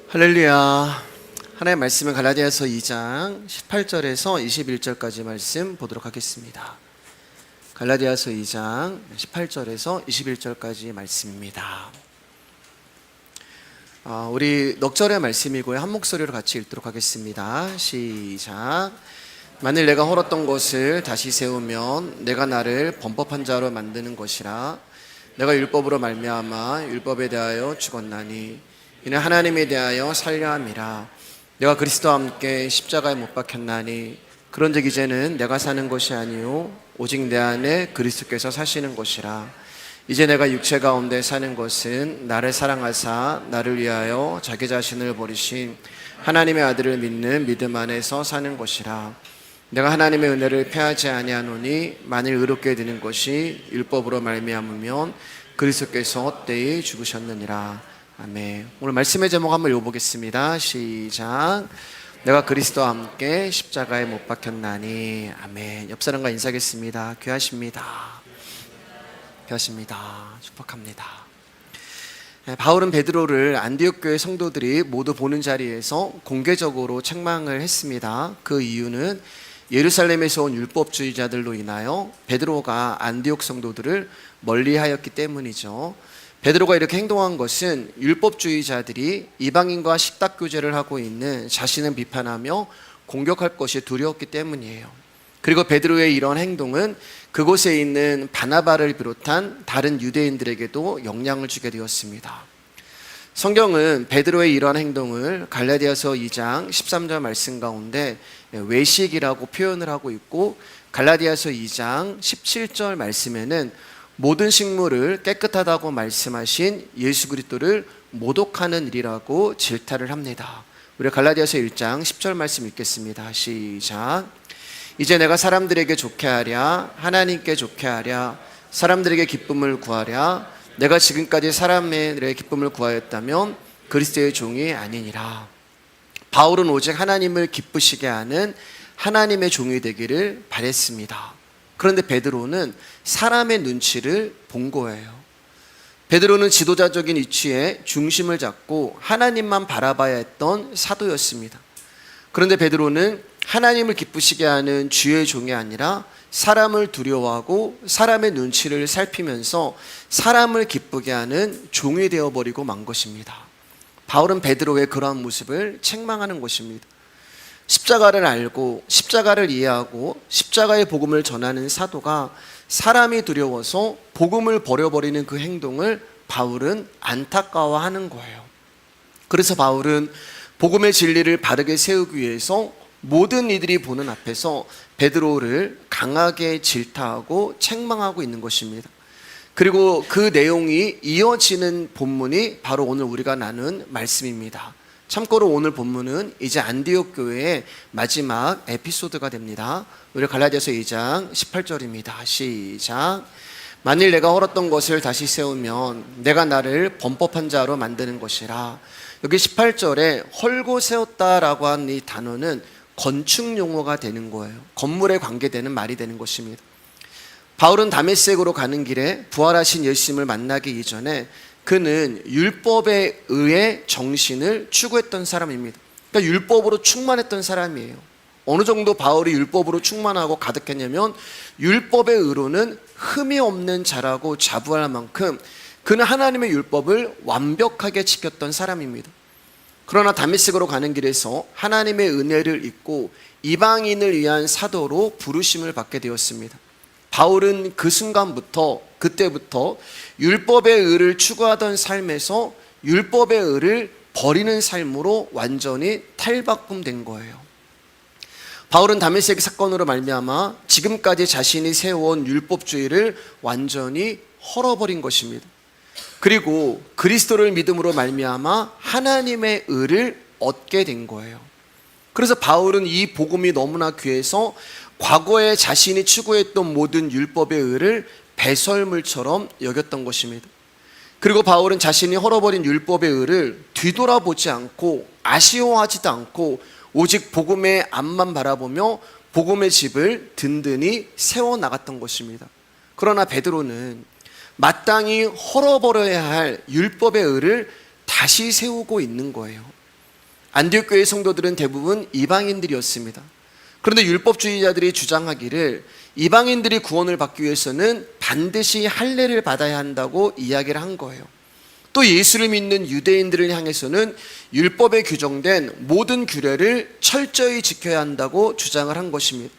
할렐루야. 하나님의 말씀은 갈라디아서 2장 18절에서 21절까지 말씀 보도록 하겠습니다. 갈라디아서 2장 18절에서 21절까지 말씀입니다. 우리 넉절의 말씀이고요. 한 목소리로 같이 읽도록 하겠습니다. 시작. 만일 내가 헐었던 것을 다시 세우면 내가 나를 범법한 자로 만드는 것이라. 내가 율법으로 말미암아 율법에 대하여 죽었나니 이는 하나님에 대하여 살려 함이라. 내가 그리스도와 함께 십자가에 못 박혔나니 그런즉 이제는 내가 사는 것이 아니요 오직 내 안에 그리스도께서 사시는 것이라. 이제 내가 육체 가운데 사는 것은 나를 사랑하사 나를 위하여 자기 자신을 버리신 하나님의 아들을 믿는 믿음 안에서 사는 것이라. 내가 하나님의 은혜를 패하지 아니하노니 만일 의롭게 되는 것이 율법으로 말미암으면 그리스도께서 헛되이 죽으셨느니라. 아멘. 오늘 말씀의 제목 한번 읽어보겠습니다. 시작. 내가 그리스도와 함께 십자가에 못 박혔나니. 아멘. 옆 사람과 인사하겠습니다. 귀하십니다. 귀하십니다. 축복합니다. 바울은 베드로를 안디옥 교회 성도들이 모두 보는 자리에서 공개적으로 책망을 했습니다. 그 이유는 예루살렘에서 온 율법주의자들로 인하여 베드로가 안디옥 성도들을 멀리하였기 때문이죠. 베드로가 이렇게 행동한 것은 율법주의자들이 이방인과 식탁 교제를 하고 있는 자신을 비판하며 공격할 것이 두려웠기 때문이에요. 그리고 베드로의 이런 행동은 그곳에 있는 바나바를 비롯한 다른 유대인들에게도 영향을 주게 되었습니다. 성경은 베드로의 이러한 행동을 갈라디아서 2장 13절 말씀 가운데 외식이라고 표현을 하고 있고, 갈라디아서 2장 17절 말씀에는 모든 식물을 깨끗하다고 말씀하신 예수 그리스도를 모독하는 일이라고 질타를 합니다. 우리 갈라디아서 1장 10절 말씀 읽겠습니다. 시작. 이제 내가 사람들에게 좋게 하랴 하나님께 좋게 하랴 사람들에게 기쁨을 구하랴 내가 지금까지 사람의 기쁨을 구하였다면 그리스도의 종이 아니니라. 바울은 오직 하나님을 기쁘시게 하는 하나님의 종이 되기를 바랬습니다. 그런데 베드로는 사람의 눈치를 본 거예요. 베드로는 지도자적인 위치에 중심을 잡고 하나님만 바라봐야 했던 사도였습니다. 그런데 베드로는 하나님을 기쁘시게 하는 주의 종이 아니라 사람을 두려워하고 사람의 눈치를 살피면서 사람을 기쁘게 하는 종이 되어버리고 만 것입니다. 바울은 베드로의 그러한 모습을 책망하는 것입니다. 십자가를 알고 십자가를 이해하고 십자가의 복음을 전하는 사도가 사람이 두려워서 복음을 버려버리는 그 행동을 바울은 안타까워하는 거예요. 그래서 바울은 복음의 진리를 바르게 세우기 위해서 모든 이들이 보는 앞에서 베드로를 강하게 질타하고 책망하고 있는 것입니다. 그리고 그 내용이 이어지는 본문이 바로 오늘 우리가 나눈 말씀입니다. 참고로 오늘 본문은 이제 안디옥 교회의 마지막 에피소드가 됩니다. 우리 갈라디아서 2장 18절입니다. 시작. 만일 내가 헐었던 것을 다시 세우면 내가 나를 범법한 자로 만드는 것이라. 여기 18절에 헐고 세웠다라고 한 이 단어는 건축 용어가 되는 거예요. 건물에 관계되는 말이 되는 것입니다. 바울은 다메섹으로 가는 길에 부활하신 예수님을 만나기 이전에 그는 율법에 의해 정신을 추구했던 사람입니다. 그러니까 율법으로 충만했던 사람이에요. 어느 정도 바울이 율법으로 충만하고 가득했냐면 율법의 의로는 흠이 없는 자라고 자부할 만큼 그는 하나님의 율법을 완벽하게 지켰던 사람입니다. 그러나 다메섹으로 가는 길에서 하나님의 은혜를 잊고 이방인을 위한 사도로 부르심을 받게 되었습니다. 바울은 그 순간부터 그때부터 율법의 의를 추구하던 삶에서 율법의 의를 버리는 삶으로 완전히 탈바꿈된 거예요. 바울은 다메섹 사건으로 말미암아 지금까지 자신이 세워온 율법주의를 완전히 헐어버린 것입니다. 그리고 그리스도를 믿음으로 말미암아 하나님의 의를 얻게 된 거예요. 그래서 바울은 이 복음이 너무나 귀해서 과거에 자신이 추구했던 모든 율법의 의를 배설물처럼 여겼던 것입니다. 그리고 바울은 자신이 헐어버린 율법의 의를 뒤돌아보지 않고 아쉬워하지도 않고 오직 복음의 앞만 바라보며 복음의 집을 든든히 세워나갔던 것입니다. 그러나 베드로는 마땅히 헐어버려야 할 율법의 의를 다시 세우고 있는 거예요. 안디옥 교회 성도들은 대부분 이방인들이었습니다. 그런데 율법주의자들이 주장하기를 이방인들이 구원을 받기 위해서는 반드시 할례를 받아야 한다고 이야기를 한 거예요. 또 예수를 믿는 유대인들을 향해서는 율법에 규정된 모든 규례를 철저히 지켜야 한다고 주장을 한 것입니다.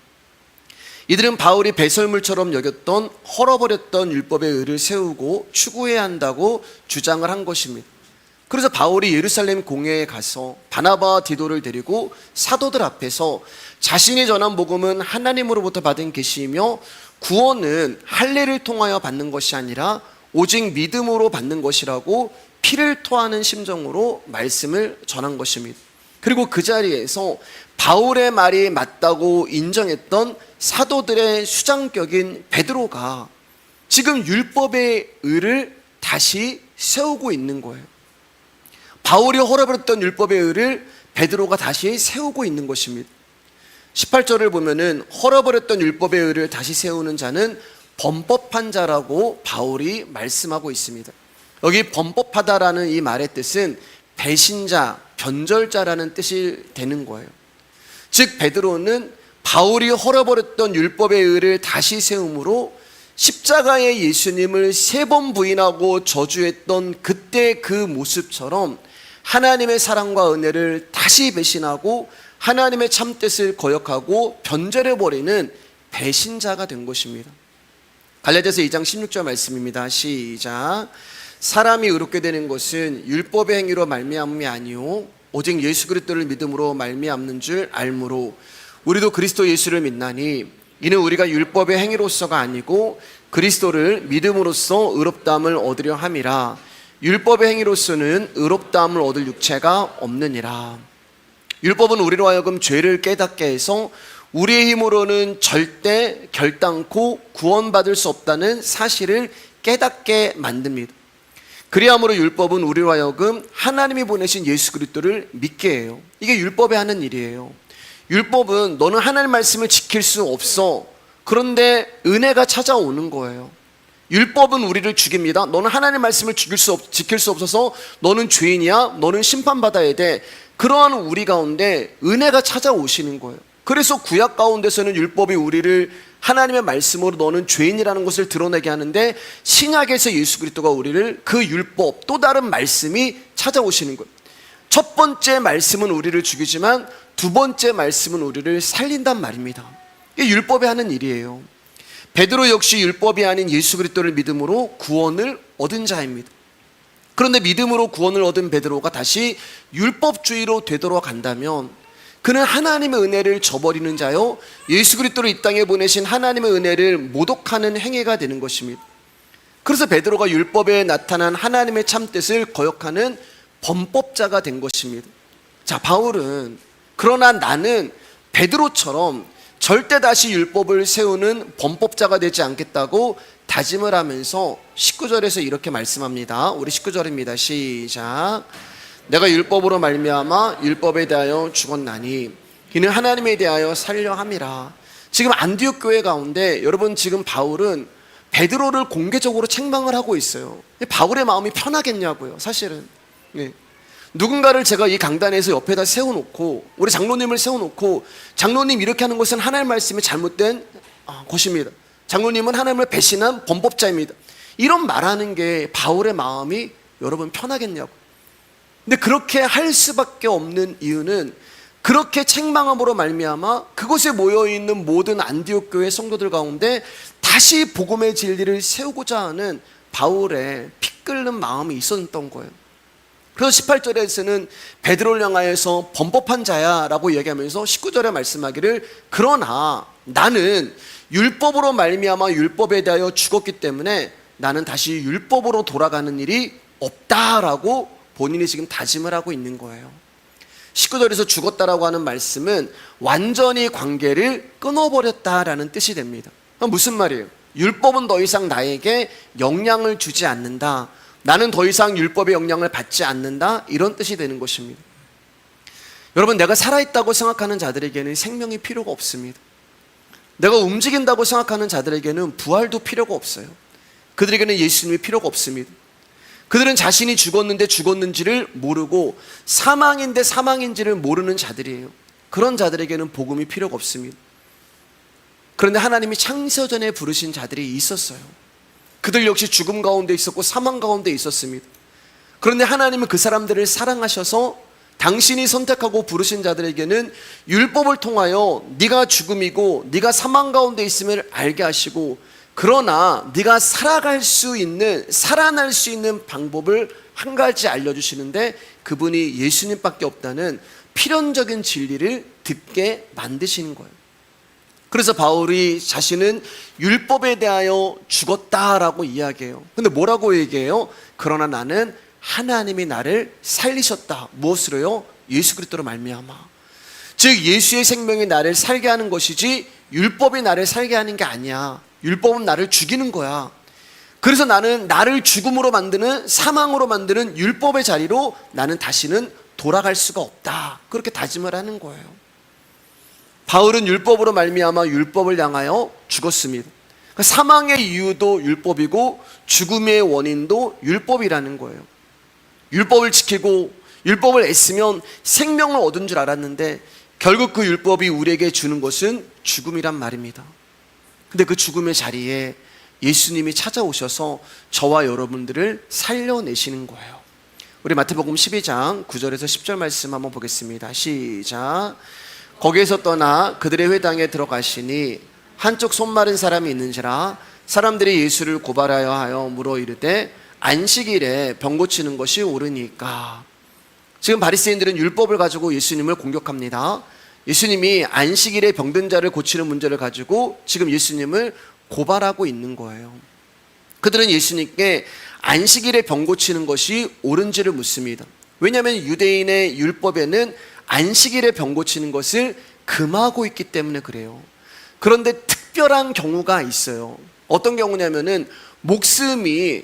이들은 바울이 배설물처럼 여겼던 헐어버렸던 율법의 의를 세우고 추구해야 한다고 주장을 한 것입니다. 그래서 바울이 예루살렘 공회에 가서 바나바와 디도를 데리고 사도들 앞에서 자신이 전한 복음은 하나님으로부터 받은 계시이며 구원은 할례를 통하여 받는 것이 아니라 오직 믿음으로 받는 것이라고 피를 토하는 심정으로 말씀을 전한 것입니다. 그리고 그 자리에서 바울의 말이 맞다고 인정했던 사도들의 수장격인 베드로가 지금 율법의 의를 다시 세우고 있는 거예요. 바울이 헐어버렸던 율법의 의를 베드로가 다시 세우고 있는 것입니다. 18절을 보면은 헐어버렸던 율법의 의를 다시 세우는 자는 범법한 자라고 바울이 말씀하고 있습니다. 여기 범법하다라는 이 말의 뜻은 배신자, 변절자라는 뜻이 되는 거예요. 즉 베드로는 바울이 헐어버렸던 율법의 의를 다시 세움으로 십자가의 예수님을 3번 부인하고 저주했던 그때 그 모습처럼 하나님의 사랑과 은혜를 다시 배신하고 하나님의 참뜻을 거역하고 변절해버리는 배신자가 된 것입니다. 갈라디아서 2장 16절 말씀입니다. 시작. 사람이 의롭게 되는 것은 율법의 행위로 말미암음이 아니요 오직 예수 그리스도를 믿음으로 말미암는 줄 알므로 우리도 그리스도 예수를 믿나니 이는 우리가 율법의 행위로서가 아니고 그리스도를 믿음으로써 의롭다함을 얻으려 함이라. 율법의 행위로서는 의롭다함을 얻을 육체가 없느니라. 율법은 우리로 하여금 죄를 깨닫게 해서 우리의 힘으로는 절대 결단코 구원받을 수 없다는 사실을 깨닫게 만듭니다. 그리함으로 율법은 우리로 하여금 하나님이 보내신 예수 그리스도를 믿게 해요. 이게 율법이 하는 일이에요. 율법은 너는 하나님 말씀을 지킬 수 없어. 그런데 은혜가 찾아오는 거예요. 율법은 우리를 죽입니다. 너는 하나님 말씀을 지킬 수 없어서 너는 죄인이야. 너는 심판받아야 돼. 그러한 우리 가운데 은혜가 찾아오시는 거예요. 그래서 구약 가운데서는 율법이 우리를 하나님의 말씀으로 너는 죄인이라는 것을 드러내게 하는데 신약에서 예수 그리스도가 우리를 그 율법 또 다른 말씀이 찾아오시는 거예요. 첫 번째 말씀은 우리를 죽이지만 두 번째 말씀은 우리를 살린단 말입니다. 이게 율법이 하는 일이에요. 베드로 역시 율법이 아닌 예수 그리스도를 믿음으로 구원을 얻은 자입니다. 그런데 믿음으로 구원을 얻은 베드로가 다시 율법주의로 되도록 한다면 그는 하나님의 은혜를 저버리는 자요 예수 그리스도를 이 땅에 보내신 하나님의 은혜를 모독하는 행위가 되는 것입니다. 그래서 베드로가 율법에 나타난 하나님의 참뜻을 거역하는 범법자가 된 것입니다. 자, 바울은 그러나 나는 베드로처럼 절대 다시 율법을 세우는 범법자가 되지 않겠다고 다짐을 하면서 19절에서 이렇게 말씀합니다. 우리 19절입니다. 시작. 내가 율법으로 말미암아 율법에 대하여 죽었나니 이는 하나님에 대하여 살려 함이라. 지금 안디옥 교회 가운데 여러분 지금 바울은 베드로를 공개적으로 책망을 하고 있어요. 바울의 마음이 편하겠냐고요. 사실은 누군가를 제가 이 강단에서 옆에다 세워놓고 우리 장로님을 세워놓고 장로님 이렇게 하는 것은 하나님 말씀이 잘못된 것입니다. 장로님은 하나님을 배신한 범법자입니다. 이런 말하는 게 바울의 마음이 여러분 편하겠냐고. 근데 그렇게 할 수밖에 없는 이유는 그렇게 책망함으로 말미암아 그곳에 모여있는 모든 안디옥 교회 성도들 가운데 다시 복음의 진리를 세우고자 하는 바울의 피 끓는 마음이 있었던 거예요. 그래서 18절에서는 베드로를 향하여서 범법한 자야 라고 얘기하면서 19절에 말씀하기를 그러나 나는 율법으로 말미암아 율법에 대하여 죽었기 때문에 나는 다시 율법으로 돌아가는 일이 없다라고 본인이 지금 다짐을 하고 있는 거예요. 19절에서 죽었다라고 하는 말씀은 완전히 관계를 끊어버렸다라는 뜻이 됩니다. 무슨 말이에요? 율법은 더 이상 나에게 영향을 주지 않는다. 나는 더 이상 율법의 영향을 받지 않는다. 이런 뜻이 되는 것입니다. 여러분, 내가 살아있다고 생각하는 자들에게는 생명이 필요가 없습니다. 내가 움직인다고 생각하는 자들에게는 부활도 필요가 없어요. 그들에게는 예수님이 필요가 없습니다. 그들은 자신이 죽었는데 죽었는지를 모르고 사망인데 사망인지를 모르는 자들이에요. 그런 자들에게는 복음이 필요가 없습니다. 그런데 하나님이 창세전에 부르신 자들이 있었어요. 그들 역시 죽음 가운데 있었고 사망 가운데 있었습니다. 그런데 하나님은 그 사람들을 사랑하셔서 당신이 선택하고 부르신 자들에게는 율법을 통하여 네가 죽음이고 네가 사망 가운데 있음을 알게 하시고, 그러나 네가 살아갈 수 있는, 살아날 수 있는 방법을 한 가지 알려주시는데 그분이 예수님밖에 없다는 필연적인 진리를 듣게 만드시는 거예요. 그래서 바울이 자신은 율법에 대하여 죽었다라고 이야기해요. 근데 뭐라고 얘기해요? 그러나 나는 하나님이 나를 살리셨다. 무엇으로요? 예수 그리스도로 말미암아. 즉 예수의 생명이 나를 살게 하는 것이지 율법이 나를 살게 하는 게 아니야. 율법은 나를 죽이는 거야. 그래서 나는 나를 죽음으로 만드는, 사망으로 만드는 율법의 자리로 나는 다시는 돌아갈 수가 없다. 그렇게 다짐을 하는 거예요. 바울은 율법으로 말미암아 율법을 향하여 죽었습니다. 사망의 이유도 율법이고 죽음의 원인도 율법이라는 거예요. 율법을 지키고 율법을 애쓰면 생명을 얻은 줄 알았는데 결국 그 율법이 우리에게 주는 것은 죽음이란 말입니다. 근데 그 죽음의 자리에 예수님이 찾아오셔서 저와 여러분들을 살려내시는 거예요. 우리 마태복음 12장 9절에서 10절 말씀 한번 보겠습니다. 시작. 거기에서 떠나 그들의 회당에 들어가시니 한쪽 손 마른 사람이 있는지라 사람들이 예수를 고발하여 하여 물어 이르되 안식일에 병 고치는 것이 옳으니까. 지금 바리새인들은 율법을 가지고 예수님을 공격합니다. 예수님이 안식일에 병든 자를 고치는 문제를 가지고 지금 예수님을 고발하고 있는 거예요. 그들은 예수님께 안식일에 병 고치는 것이 옳은지를 묻습니다. 왜냐하면 유대인의 율법에는 안식일에 병 고치는 것을 금하고 있기 때문에 그래요. 그런데 특별한 경우가 있어요. 어떤 경우냐면은 목숨이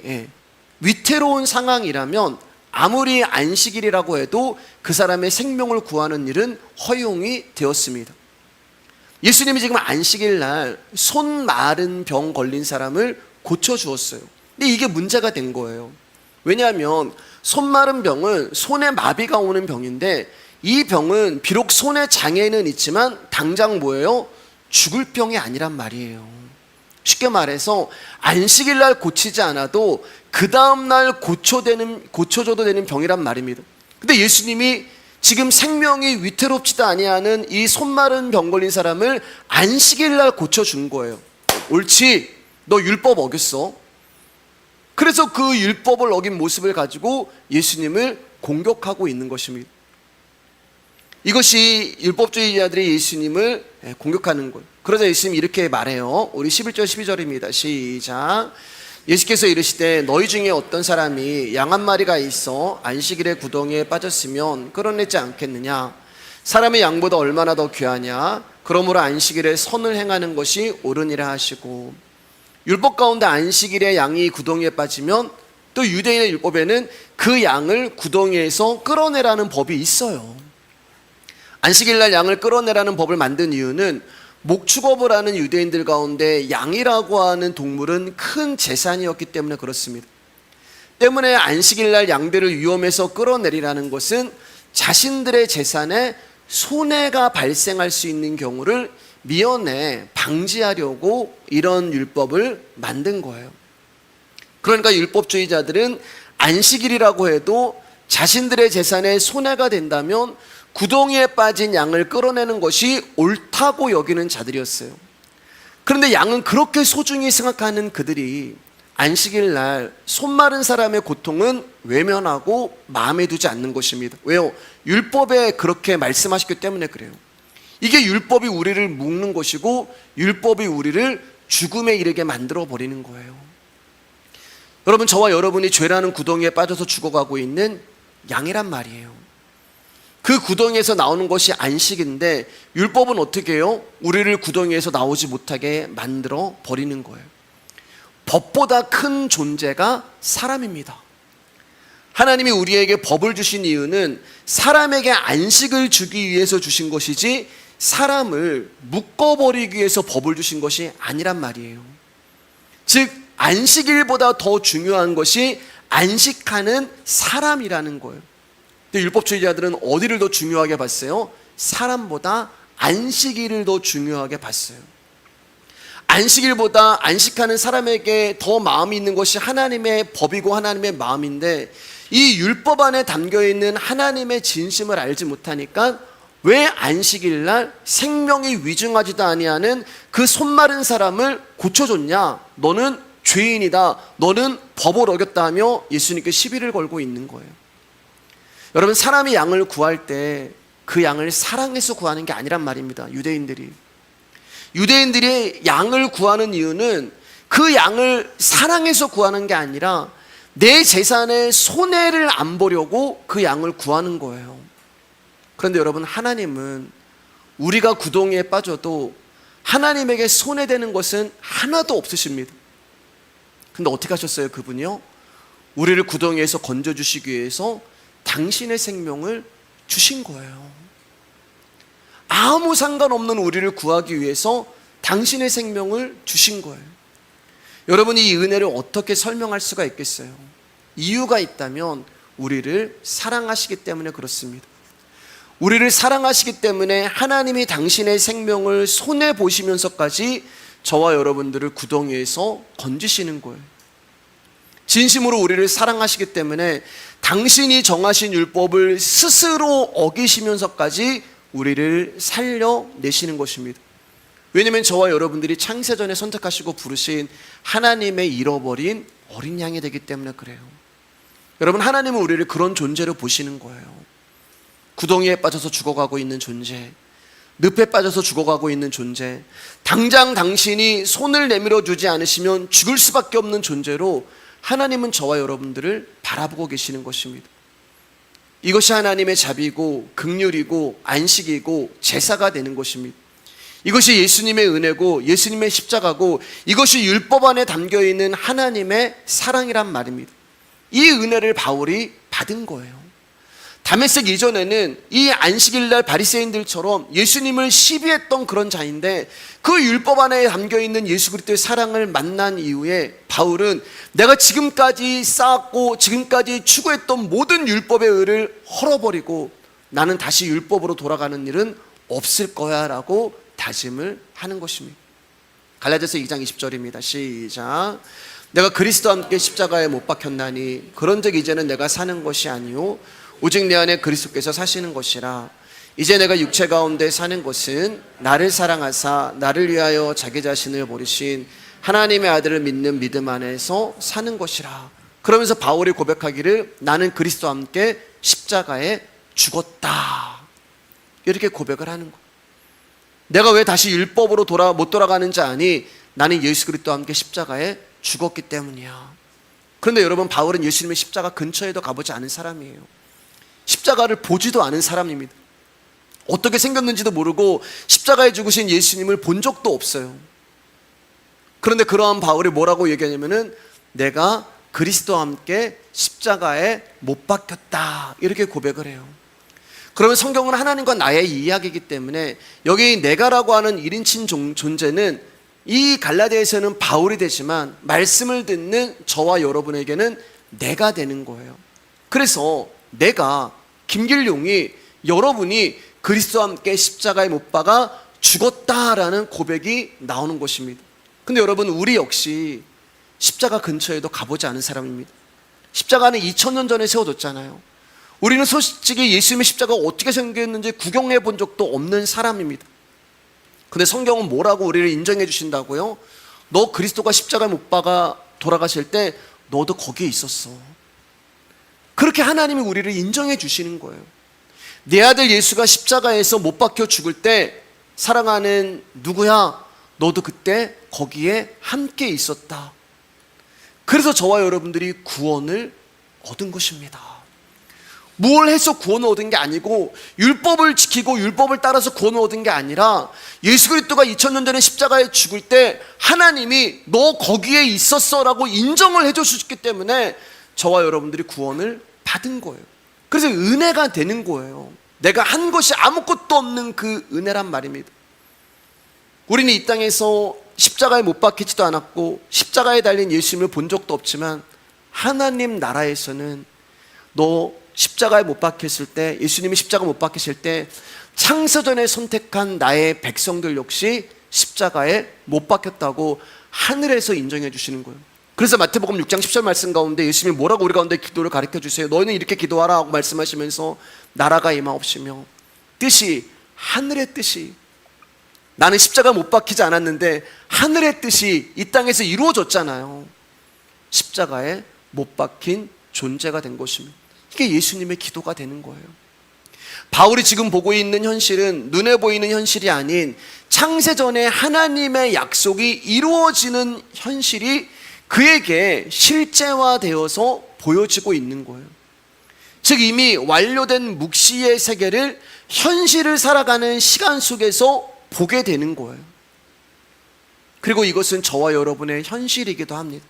위태로운 상황이라면 아무리 안식일이라고 해도 그 사람의 생명을 구하는 일은 허용이 되었습니다. 예수님이 지금 안식일 날 손 마른 병 걸린 사람을 고쳐주었어요. 근데 이게 문제가 된 거예요. 왜냐하면 손 마른 병은 손에 마비가 오는 병인데 이 병은 비록 손에 장애는 있지만 당장 뭐예요? 죽을 병이 아니란 말이에요. 쉽게 말해서 안식일 날 고치지 않아도 그 다음날 고쳐줘도 되는 병이란 말입니다. 근데 예수님이 지금 생명이 위태롭지도 아니하는 이 손 마른 병 걸린 사람을 안식일 날 고쳐준 거예요. 옳지, 너 율법 어겼어. 그래서 그 율법을 어긴 모습을 가지고 예수님을 공격하고 있는 것입니다. 이것이 율법주의자들이 예수님을 공격하는 거예요. 그러자 예수님이 이렇게 말해요. 우리 11절 12절입니다. 시작. 예수께서 이르시되 너희 중에 어떤 사람이 양 한 마리가 있어 안식일에 구덩이에 빠졌으면 끌어내지 않겠느냐? 사람의 양보다 얼마나 더 귀하냐? 그러므로 안식일에 선을 행하는 것이 옳으니라 하시고, 율법 가운데 안식일에 양이 구덩이에 빠지면 또 유대인의 율법에는 그 양을 구덩이에서 끌어내라는 법이 있어요. 안식일날 양을 끌어내라는 법을 만든 이유는 목축업을 하는 유대인들 가운데 양이라고 하는 동물은 큰 재산이었기 때문에 그렇습니다. 때문에 안식일날 양들을 위험에서 끌어내리라는 것은 자신들의 재산에 손해가 발생할 수 있는 경우를 미연에 방지하려고 이런 율법을 만든 거예요. 그러니까 율법주의자들은 안식일이라고 해도 자신들의 재산에 손해가 된다면 구덩이에 빠진 양을 끌어내는 것이 옳다고 여기는 자들이었어요. 그런데 양은 그렇게 소중히 생각하는 그들이 안식일 날 손 마른 사람의 고통은 외면하고 마음에 두지 않는 것입니다. 왜요? 율법에 그렇게 말씀하셨기 때문에 그래요. 이게 율법이 우리를 묶는 것이고 율법이 우리를 죽음에 이르게 만들어 버리는 거예요. 여러분, 저와 여러분이 죄라는 구덩이에 빠져서 죽어가고 있는 양이란 말이에요. 그 구덩이에서 나오는 것이 안식인데 율법은 어떻게 해요? 우리를 구덩이에서 나오지 못하게 만들어 버리는 거예요. 법보다 큰 존재가 사람입니다. 하나님이 우리에게 법을 주신 이유는 사람에게 안식을 주기 위해서 주신 것이지 사람을 묶어버리기 위해서 법을 주신 것이 아니란 말이에요. 즉 안식일보다 더 중요한 것이 안식하는 사람이라는 거예요. 근데 율법주의자들은 어디를 더 중요하게 봤어요? 사람보다 안식일을 더 중요하게 봤어요. 안식일보다 안식하는 사람에게 더 마음이 있는 것이 하나님의 법이고 하나님의 마음인데, 이 율법 안에 담겨있는 하나님의 진심을 알지 못하니까 왜 안식일날 생명이 위중하지도 아니하는 그 손마른 사람을 고쳐줬냐? 너는 죄인이다, 너는 법을 어겼다 하며 예수님께 시비를 걸고 있는 거예요. 여러분, 사람이 양을 구할 때 그 양을 사랑해서 구하는 게 아니란 말입니다. 유대인들이 양을 구하는 이유는 그 양을 사랑해서 구하는 게 아니라 내 재산에 손해를 안 보려고 그 양을 구하는 거예요. 그런데 여러분, 하나님은 우리가 구덩이에 빠져도 하나님에게 손해되는 것은 하나도 없으십니다. 근데 어떻게 하셨어요? 그분이요, 우리를 구덩이에서 건져주시기 위해서 당신의 생명을 주신 거예요. 아무 상관없는 우리를 구하기 위해서 당신의 생명을 주신 거예요. 여러분, 이 은혜를 어떻게 설명할 수가 있겠어요? 이유가 있다면 우리를 사랑하시기 때문에 그렇습니다. 우리를 사랑하시기 때문에 하나님이 당신의 생명을 손해보시면서까지 저와 여러분들을 구덩이에서 건지시는 거예요. 진심으로 우리를 사랑하시기 때문에 당신이 정하신 율법을 스스로 어기시면서까지 우리를 살려내시는 것입니다. 왜냐하면 저와 여러분들이 창세전에 선택하시고 부르신 하나님의 잃어버린 어린 양이 되기 때문에 그래요. 여러분, 하나님은 우리를 그런 존재로 보시는 거예요. 구덩이에 빠져서 죽어가고 있는 존재, 늪에 빠져서 죽어가고 있는 존재, 당장 당신이 손을 내밀어 주지 않으시면 죽을 수밖에 없는 존재로 하나님은 저와 여러분들을 바라보고 계시는 것입니다. 이것이 하나님의 자비고 긍휼이고 안식이고 제사가 되는 것입니다. 이것이 예수님의 은혜고 예수님의 십자가고 이것이 율법 안에 담겨있는 하나님의 사랑이란 말입니다. 이 은혜를 바울이 받은 거예요. 다메섹 이전에는 이 안식일날 바리새인들처럼 예수님을 시비했던 그런 자인데, 그 율법 안에 담겨있는 예수 그리스도의 사랑을 만난 이후에 바울은 내가 지금까지 쌓았고 지금까지 추구했던 모든 율법의 의를 헐어버리고 나는 다시 율법으로 돌아가는 일은 없을 거야 라고 다짐을 하는 것입니다. 갈라디아서 2장 20절입니다. 시작. 내가 그리스도와 함께 십자가에 못 박혔나니 그런즉 이제는 내가 사는 것이 아니요 오직 내 안에 그리스도께서 사시는 것이라. 이제 내가 육체 가운데 사는 것은 나를 사랑하사 나를 위하여 자기 자신을 버리신 하나님의 아들을 믿는 믿음 안에서 사는 것이라. 그러면서 바울이 고백하기를 나는 그리스도와 함께 십자가에 죽었다, 이렇게 고백을 하는 거예요. 내가 왜 다시 율법으로 못 돌아가는지 아니? 나는 예수 그리스도와 함께 십자가에 죽었기 때문이야. 그런데 여러분, 바울은 예수님의 십자가 근처에도 가보지 않은 사람이에요. 십자가를 보지도 않은 사람입니다. 어떻게 생겼는지도 모르고 십자가에 죽으신 예수님을 본 적도 없어요. 그런데 그러한 바울이 뭐라고 얘기하냐면은 내가 그리스도와 함께 십자가에 못 박혔다, 이렇게 고백을 해요. 그러면 성경은 하나님과 나의 이야기이기 때문에 여기 내가라고 하는 1인칭 존재는 이 갈라디아에서는 바울이 되지만 말씀을 듣는 저와 여러분에게는 내가 되는 거예요. 그래서 내가 김길용이 여러분이 그리스도와 함께 십자가에 못 박아 죽었다라는 고백이 나오는 것입니다. 근데 여러분, 우리 역시 십자가 근처에도 가보지 않은 사람입니다. 십자가는 2000년 전에 세워졌잖아요. 우리는 솔직히 예수님의 십자가가 어떻게 생겼는지 구경해 본 적도 없는 사람입니다. 근데 성경은 뭐라고 우리를 인정해 주신다고요? 너 그리스도가 십자가에 못 박아 돌아가실 때 너도 거기에 있었어. 그렇게 하나님이 우리를 인정해 주시는 거예요. 내 아들 예수가 십자가에서 못 박혀 죽을 때 사랑하는 누구야? 너도 그때 거기에 함께 있었다. 그래서 저와 여러분들이 구원을 얻은 것입니다. 뭘 해서 구원을 얻은 게 아니고 율법을 지키고 율법을 따라서 구원을 얻은 게 아니라 예수 그리스도가 2000년 전에 십자가에 죽을 때 하나님이 너 거기에 있었어 라고 인정을 해줘 주셨기 때문에 저와 여러분들이 구원을 받은 거예요. 그래서 은혜가 되는 거예요. 내가 한 것이 아무것도 없는 그 은혜란 말입니다. 우리는 이 땅에서 십자가에 못 박히지도 않았고 십자가에 달린 예수님을 본 적도 없지만 하나님 나라에서는 너 십자가에 못 박혔을 때, 예수님이 십자가 못 박히실 때 창세전에 선택한 나의 백성들 역시 십자가에 못 박혔다고 하늘에서 인정해 주시는 거예요. 그래서 마태복음 6장 10절 말씀 가운데 예수님이 뭐라고 우리 가운데 기도를 가르쳐 주세요. 너희는 이렇게 기도하라 하고 말씀하시면서 나라가 임하옵시며 뜻이, 하늘의 뜻이, 나는 십자가 못 박히지 않았는데 하늘의 뜻이 이 땅에서 이루어졌잖아요. 십자가에 못 박힌 존재가 된 것입니다. 이게 예수님의 기도가 되는 거예요. 바울이 지금 보고 있는 현실은 눈에 보이는 현실이 아닌 창세전에 하나님의 약속이 이루어지는 현실이 그에게 실제화되어서 보여지고 있는 거예요. 즉 이미 완료된 묵시의 세계를 현실을 살아가는 시간 속에서 보게 되는 거예요. 그리고 이것은 저와 여러분의 현실이기도 합니다.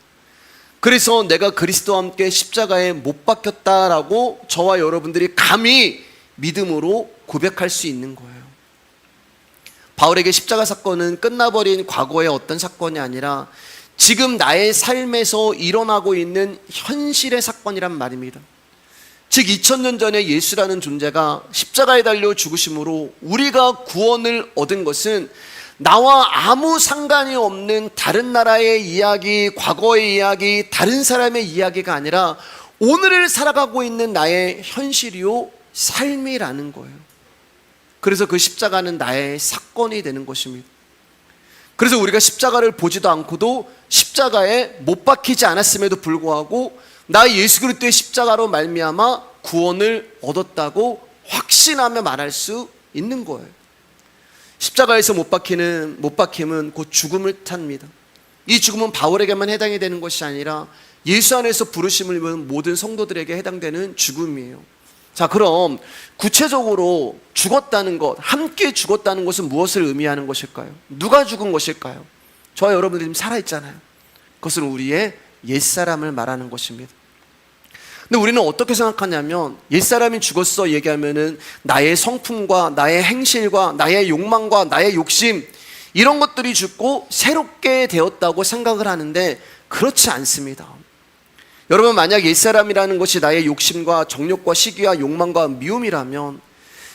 그래서 내가 그리스도와 함께 십자가에 못 박혔다라고 저와 여러분들이 감히 믿음으로 고백할 수 있는 거예요. 바울에게 십자가 사건은 끝나버린 과거의 어떤 사건이 아니라 지금 나의 삶에서 일어나고 있는 현실의 사건이란 말입니다. 즉 2000년 전에 예수라는 존재가 십자가에 달려 죽으심으로 우리가 구원을 얻은 것은 나와 아무 상관이 없는 다른 나라의 이야기, 과거의 이야기, 다른 사람의 이야기가 아니라 오늘을 살아가고 있는 나의 현실이요 삶이라는 거예요. 그래서 그 십자가는 나의 사건이 되는 것입니다. 그래서 우리가 십자가를 보지도 않고도 십자가에 못 박히지 않았음에도 불구하고 나 예수 그리스도의 십자가로 말미암아 구원을 얻었다고 확신하며 말할 수 있는 거예요. 십자가에서 못 박힘은 곧 죽음을 뜻합니다. 이 죽음은 바울에게만 해당이 되는 것이 아니라 예수 안에서 부르심을 입은 모든 성도들에게 해당되는 죽음이에요. 자, 그럼 구체적으로 죽었다는 것, 함께 죽었다는 것은 무엇을 의미하는 것일까요? 누가 죽은 것일까요? 저와 여러분들이 지금 살아있잖아요. 그것은 우리의 옛사람을 말하는 것입니다. 근데 우리는 어떻게 생각하냐면 옛사람이 죽었어 얘기하면은 나의 성품과 나의 행실과 나의 욕망과 나의 욕심 이런 것들이 죽고 새롭게 되었다고 생각을 하는데 그렇지 않습니다. 여러분, 만약 옛사람이라는 것이 나의 욕심과 정욕과 시기와 욕망과 미움이라면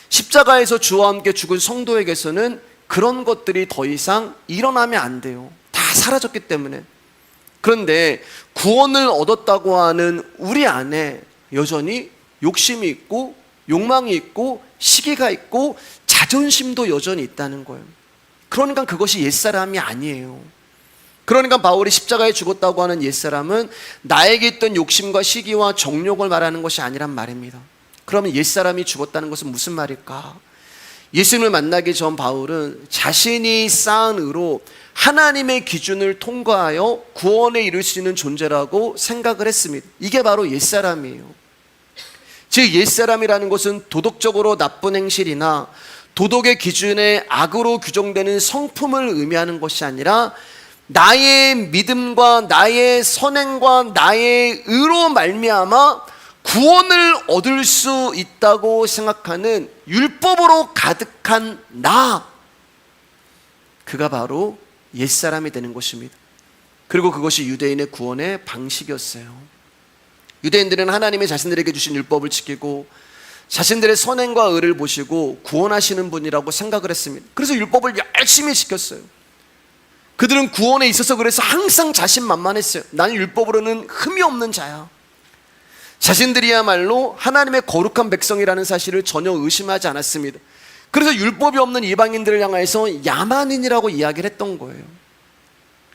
십자가에서 주와 함께 죽은 성도에게서는 그런 것들이 더 이상 일어나면 안 돼요. 다 사라졌기 때문에. 그런데 구원을 얻었다고 하는 우리 안에 여전히 욕심이 있고 욕망이 있고 시기가 있고 자존심도 여전히 있다는 거예요. 그러니까 그것이 옛사람이 아니에요. 그러니까 바울이 십자가에 죽었다고 하는 옛사람은 나에게 있던 욕심과 시기와 정욕을 말하는 것이 아니란 말입니다. 그러면 옛사람이 죽었다는 것은 무슨 말일까? 예수님을 만나기 전 바울은 자신이 쌓은 의로 하나님의 기준을 통과하여 구원에 이를 수 있는 존재라고 생각을 했습니다. 이게 바로 옛사람이에요. 즉 옛사람이라는 것은 도덕적으로 나쁜 행실이나 도덕의 기준에 악으로 규정되는 성품을 의미하는 것이 아니라 나의 믿음과 나의 선행과 나의 의로 말미암아 구원을 얻을 수 있다고 생각하는 율법으로 가득한 나, 그가 바로 옛사람이 되는 것입니다. 그리고 그것이 유대인의 구원의 방식이었어요. 유대인들은 하나님이 자신들에게 주신 율법을 지키고 자신들의 선행과 의를 보시고 구원하시는 분이라고 생각을 했습니다. 그래서 율법을 열심히 지켰어요. 그들은 구원에 있어서 그래서 항상 자신만만했어요. 나는 율법으로는 흠이 없는 자야. 자신들이야말로 하나님의 거룩한 백성이라는 사실을 전혀 의심하지 않았습니다. 그래서 율법이 없는 이방인들을 향해서 야만인이라고 이야기를 했던 거예요.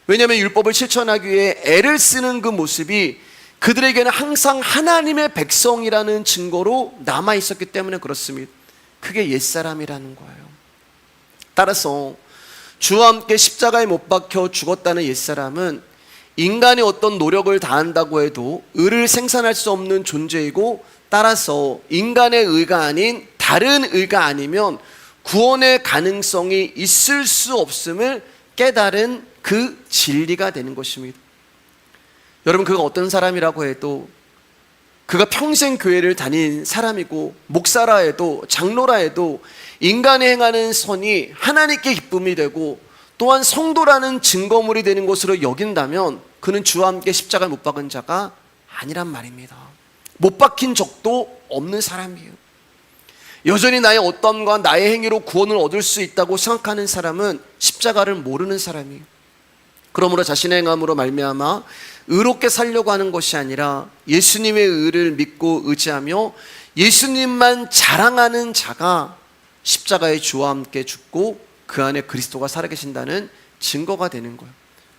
왜냐하면 율법을 실천하기 위해 애를 쓰는 그 모습이 그들에게는 항상 하나님의 백성이라는 증거로 남아있었기 때문에 그렇습니다. 그게 옛사람이라는 거예요. 따라서 주와 함께 십자가에 못 박혀 죽었다는 옛사람은 인간이 어떤 노력을 다한다고 해도 의를 생산할 수 없는 존재이고, 따라서 인간의 의가 아닌 다른 의가 아니면 구원의 가능성이 있을 수 없음을 깨달은 그 진리가 되는 것입니다. 여러분, 그가 어떤 사람이라고 해도 그가 평생 교회를 다닌 사람이고 목사라 해도 장로라 해도 인간이 행하는 선이 하나님께 기쁨이 되고 또한 성도라는 증거물이 되는 것으로 여긴다면 그는 주와 함께 십자가를 못 박은 자가 아니란 말입니다. 못 박힌 적도 없는 사람이에요. 여전히 나의 어떠함과 나의 행위로 구원을 얻을 수 있다고 생각하는 사람은 십자가를 모르는 사람이에요. 그러므로 자신의 행함으로 말미암아 의롭게 살려고 하는 것이 아니라 예수님의 의를 믿고 의지하며 예수님만 자랑하는 자가 십자가의 주와 함께 죽고 그 안에 그리스도가 살아계신다는 증거가 되는 거예요.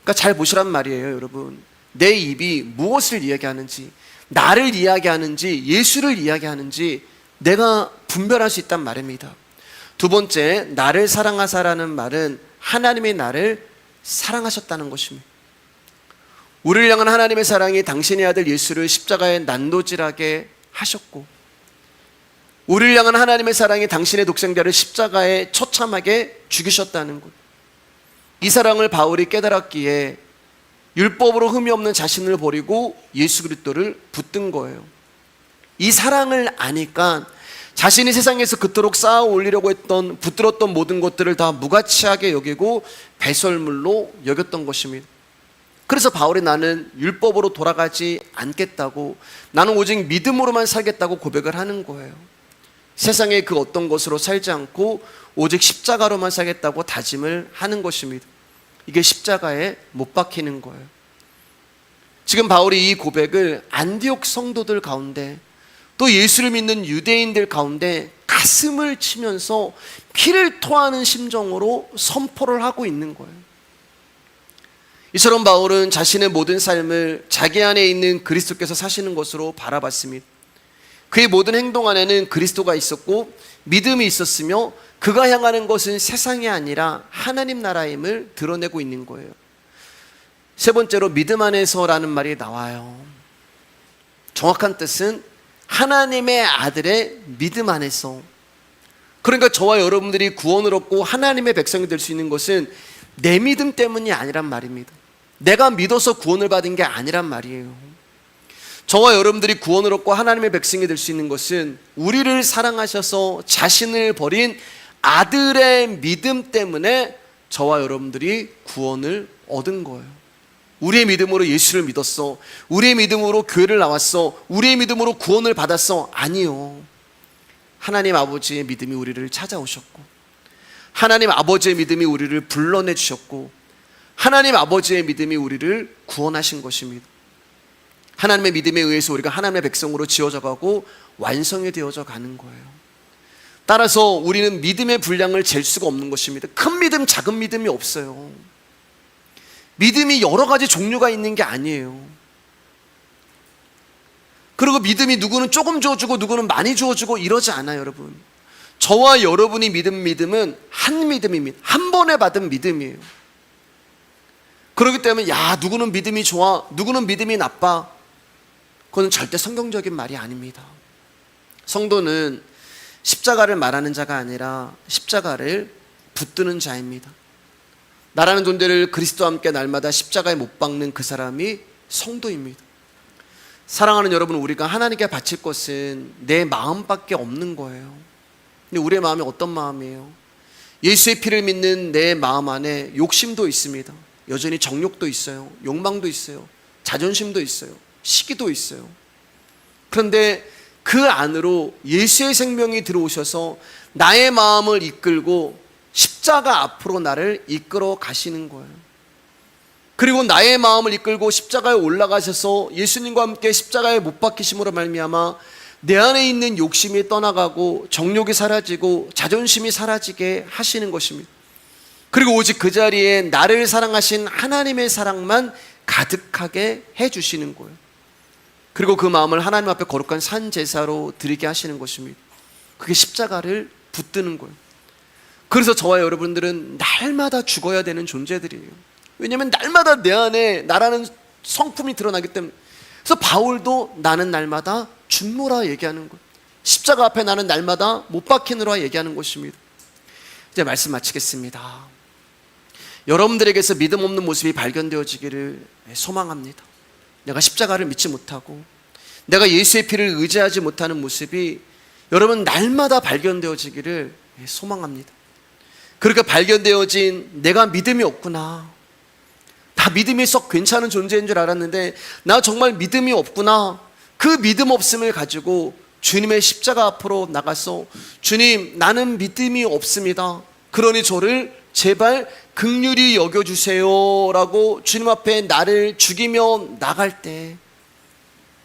그러니까 잘 보시란 말이에요, 여러분. 내 입이 무엇을 이야기하는지, 나를 이야기하는지, 예수를 이야기하는지 내가 분별할 수 있단 말입니다. 두 번째, 나를 사랑하사라는 말은 하나님의 나를 사랑하셨다는 것입니다. 우리를 향한 하나님의 사랑이 당신의 아들 예수를 십자가에 난도질하게 하셨고, 우리를 향한 하나님의 사랑이 당신의 독생자를 십자가에 처참하게 죽이셨다는 것. 이 사랑을 바울이 깨달았기에 율법으로 흠이 없는 자신을 버리고 예수 그리스도를 붙든 거예요. 이 사랑을 아니까 자신이 세상에서 그토록 쌓아 올리려고 했던 붙들었던 모든 것들을 다 무가치하게 여기고 배설물로 여겼던 것입니다. 그래서 바울이 나는 율법으로 돌아가지 않겠다고, 나는 오직 믿음으로만 살겠다고 고백을 하는 거예요. 세상의 그 어떤 것으로 살지 않고 오직 십자가로만 살겠다고 다짐을 하는 것입니다. 이게 십자가에 못 박히는 거예요. 지금 바울이 이 고백을 안디옥 성도들 가운데, 또 예수를 믿는 유대인들 가운데 가슴을 치면서 피를 토하는 심정으로 선포를 하고 있는 거예요. 이처럼 바울은 자신의 모든 삶을 자기 안에 있는 그리스도께서 사시는 것으로 바라봤습니다. 그의 모든 행동 안에는 그리스도가 있었고 믿음이 있었으며 그가 향하는 것은 세상이 아니라 하나님 나라임을 드러내고 있는 거예요. 세 번째로 믿음 안에서라는 말이 나와요. 정확한 뜻은 하나님의 아들의 믿음 안에서. 그러니까 저와 여러분들이 구원을 얻고 하나님의 백성이 될 수 있는 것은 내 믿음 때문이 아니란 말입니다. 내가 믿어서 구원을 받은 게 아니란 말이에요. 저와 여러분들이 구원을 얻고 하나님의 백성이 될 수 있는 것은 우리를 사랑하셔서 자신을 버린 아들의 믿음 때문에 저와 여러분들이 구원을 얻은 거예요. 우리의 믿음으로 예수를 믿었어, 우리의 믿음으로 교회를 나왔어, 우리의 믿음으로 구원을 받았어. 아니요. 하나님 아버지의 믿음이 우리를 찾아오셨고, 하나님 아버지의 믿음이 우리를 불러내 주셨고, 하나님 아버지의 믿음이 우리를 구원하신 것입니다. 하나님의 믿음에 의해서 우리가 하나님의 백성으로 지어져 가고 완성이 되어져 가는 거예요. 따라서 우리는 믿음의 분량을 잴 수가 없는 것입니다. 큰 믿음, 작은 믿음이 없어요. 믿음이 여러 가지 종류가 있는 게 아니에요. 그리고 믿음이 누구는 조금 주어주고 누구는 많이 주어주고 이러지 않아요, 여러분. 저와 여러분이 믿음은 한 믿음입니다. 한 번에 받은 믿음이에요. 그렇기 때문에 누구는 믿음이 좋아, 누구는 믿음이 나빠, 그건 절대 성경적인 말이 아닙니다. 성도는 십자가를 말하는 자가 아니라 십자가를 붙드는 자입니다. 나라는 존재를 그리스도와 함께 날마다 십자가에 못 박는 그 사람이 성도입니다. 사랑하는 여러분, 우리가 하나님께 바칠 것은 내 마음밖에 없는 거예요. 근데 우리의 마음이 어떤 마음이에요? 예수의 피를 믿는 내 마음 안에 욕심도 있습니다. 여전히 정욕도 있어요. 욕망도 있어요. 자존심도 있어요. 시기도 있어요. 그런데 그 안으로 예수의 생명이 들어오셔서 나의 마음을 이끌고 십자가 앞으로 나를 이끌어 가시는 거예요. 그리고 나의 마음을 이끌고 십자가에 올라가셔서 예수님과 함께 십자가에 못 박히심으로 말미암아 내 안에 있는 욕심이 떠나가고 정욕이 사라지고 자존심이 사라지게 하시는 것입니다. 그리고 오직 그 자리에 나를 사랑하신 하나님의 사랑만 가득하게 해주시는 거예요. 그리고 그 마음을 하나님 앞에 거룩한 산 제사로 드리게 하시는 것입니다. 그게 십자가를 붙드는 거예요. 그래서 저와 여러분들은 날마다 죽어야 되는 존재들이에요. 왜냐하면 날마다 내 안에 나라는 성품이 드러나기 때문에. 그래서 바울도 나는 날마다 죽노라 얘기하는 거예요. 십자가 앞에 나는 날마다 못 박히노라 얘기하는 것입니다. 이제 말씀 마치겠습니다. 여러분들에게서 믿음 없는 모습이 발견되어지기를 소망합니다. 내가 십자가를 믿지 못하고 내가 예수의 피를 의지하지 못하는 모습이 여러분 날마다 발견되어지기를 소망합니다. 그렇게 발견되어진 내가 믿음이 없구나, 나 믿음이 썩 괜찮은 존재인 줄 알았는데 나 정말 믿음이 없구나. 그 믿음 없음을 가지고 주님의 십자가 앞으로 나가서 주님, 나는 믿음이 없습니다. 그러니 저를 제발 긍휼히 여겨주세요 라고 주님 앞에 나를 죽이며 나갈 때,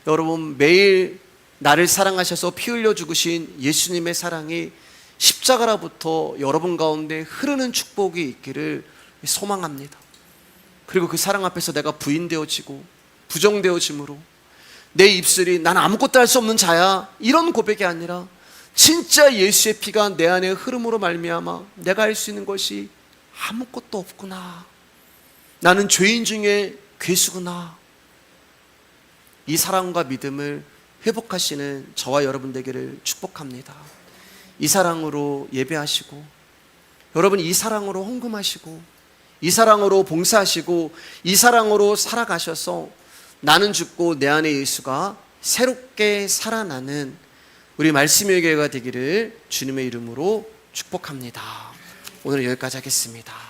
여러분, 매일 나를 사랑하셔서 피 흘려 죽으신 예수님의 사랑이 십자가로부터 여러분 가운데 흐르는 축복이 있기를 소망합니다. 그리고 그 사랑 앞에서 내가 부인되어지고 부정되어짐으로 내 입술이 난 아무것도 할 수 없는 자야, 이런 고백이 아니라 진짜 예수의 피가 내 안에 흐름으로 말미암아 내가 할 수 있는 것이 아무것도 없구나, 나는 죄인 중에 괴수구나, 이 사랑과 믿음을 회복하시는 저와 여러분 되기를 축복합니다. 이 사랑으로 예배하시고, 여러분 이 사랑으로 헌금하시고, 이 사랑으로 봉사하시고, 이 사랑으로 살아가셔서 나는 죽고 내 안에 예수가 새롭게 살아나는 우리 말씀의 교회가 되기를 주님의 이름으로 축복합니다. 오늘 여기까지 하겠습니다.